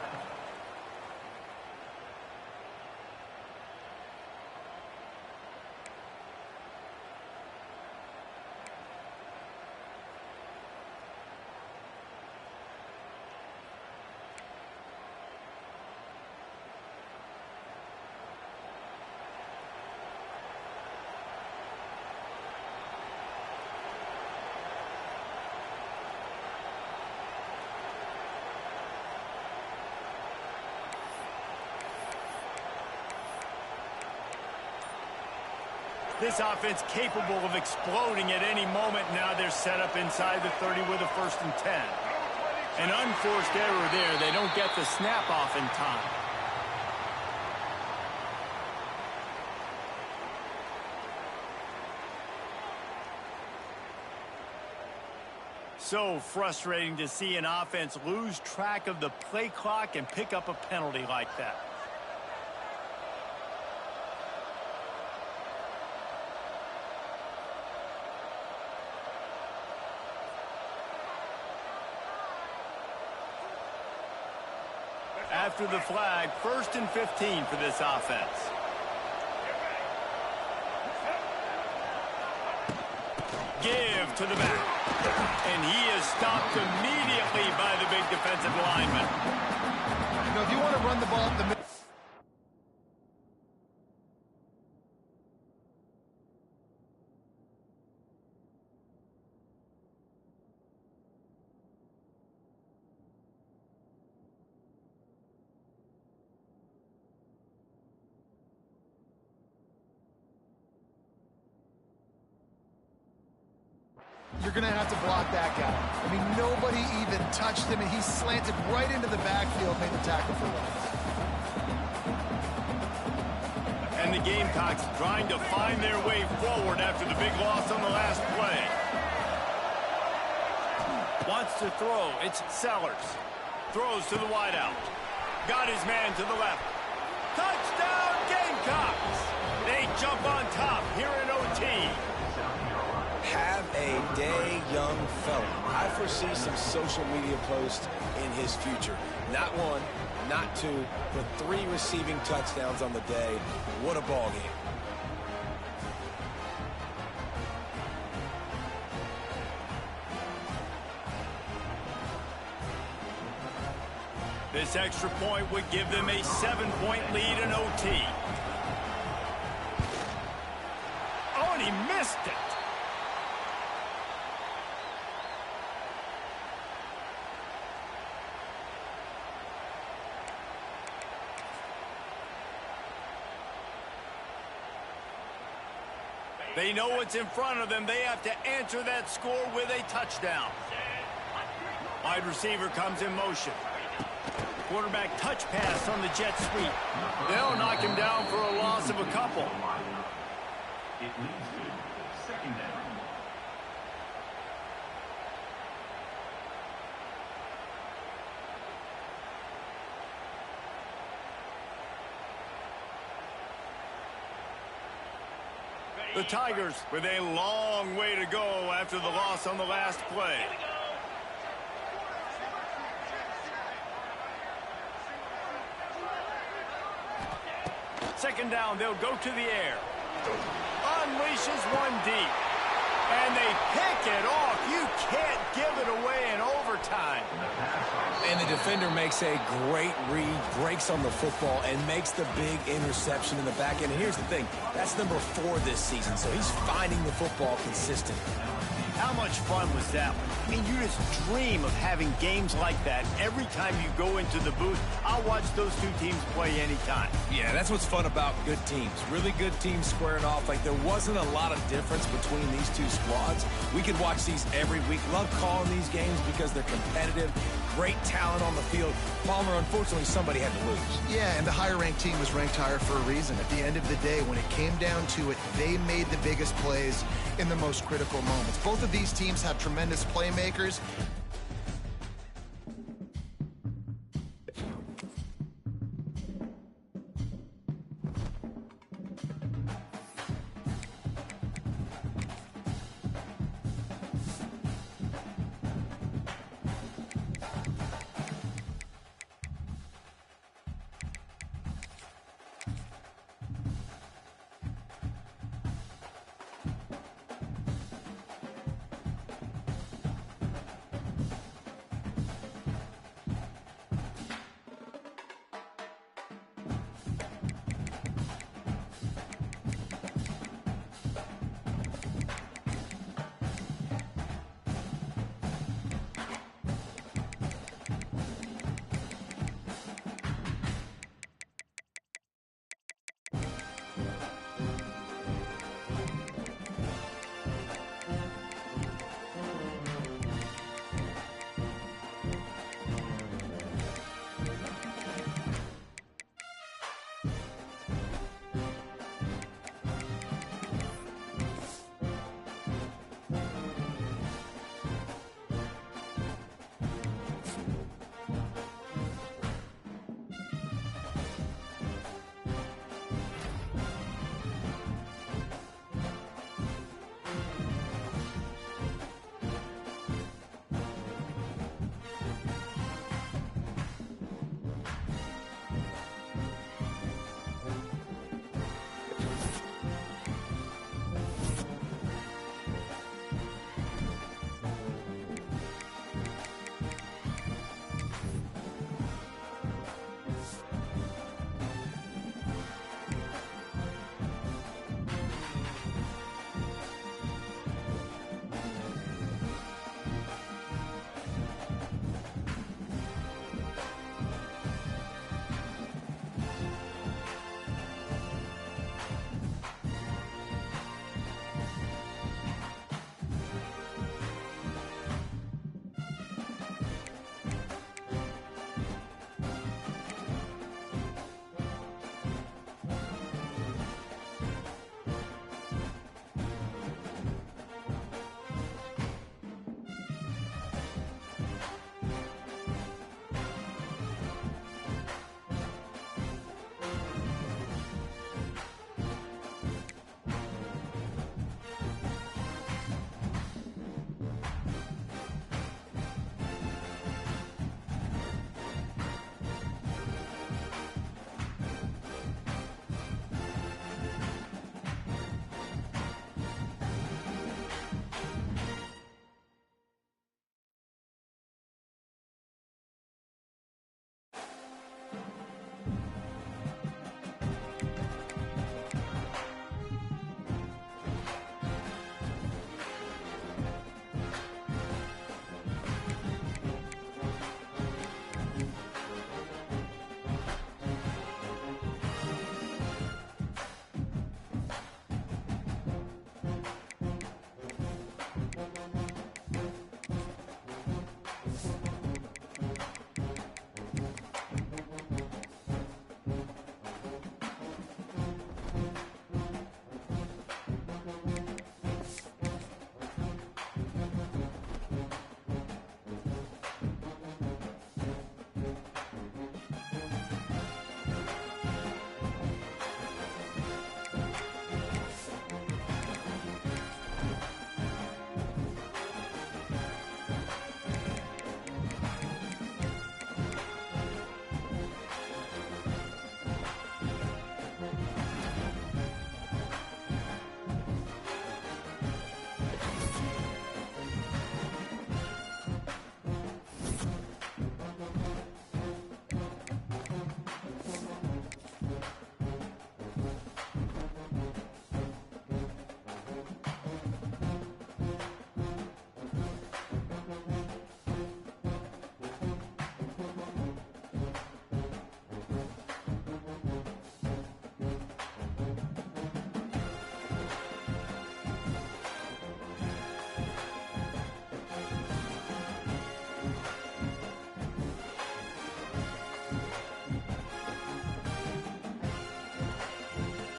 This offense capable of exploding at any moment. Now they're set up inside the 30 with a 1st and 10. An unforced error there. They don't get the snap off in time. So frustrating to see an offense lose track of the play clock and pick up a penalty like that. After the flag, 1st and 15 for this offense. Give to the back. And he is stopped immediately by the big defensive lineman. You know, if you want to run the ball up the middle. You're going to have to block that guy. I mean, nobody even touched him, and he slanted right into the backfield, made the tackle for loss. And the Gamecocks trying to find their way forward after the big loss on the last play. Wants to throw. It's Sellers. Throws to the wideout. Got his man to the left. Touchdown, Gamecocks! They jump on top here in OT. Have a day, young fella. I foresee some social media posts in his future. Not 1, not 2, but 3 receiving touchdowns on the day. What a ball game. This extra point would give them a 7-point lead in OT. Oh, and he missed it. They know what's in front of them. They have to answer that score with a touchdown. Wide receiver comes in motion. Quarterback touch pass on the jet sweep. They'll knock him down for a loss of a couple. It leads to 2nd down. The Tigers with a long way to go after the loss on the last play. Second down, they'll go to the air. Unleashes one deep. And they pick it off. You can't give it away in overtime. And the defender makes a great read, breaks on the football, and makes the big interception in the back end. And here's the thing, that's number 4 this season, so he's finding the football consistently. How much fun was that one? I mean, you just dream of having games like that every time you go into the booth. I'll watch those two teams play anytime. Yeah, that's what's fun about good teams. Really good teams squaring off. Like, there wasn't a lot of difference between these two squads. We could watch these every week. Love calling these games because they're competitive. Great talent on the field. Palmer, unfortunately, somebody had to lose. Yeah, and the higher-ranked team was ranked higher for a reason. At the end of the day, when it came down to it, they made the biggest plays in the most critical moments. Both of these teams have tremendous playmakers.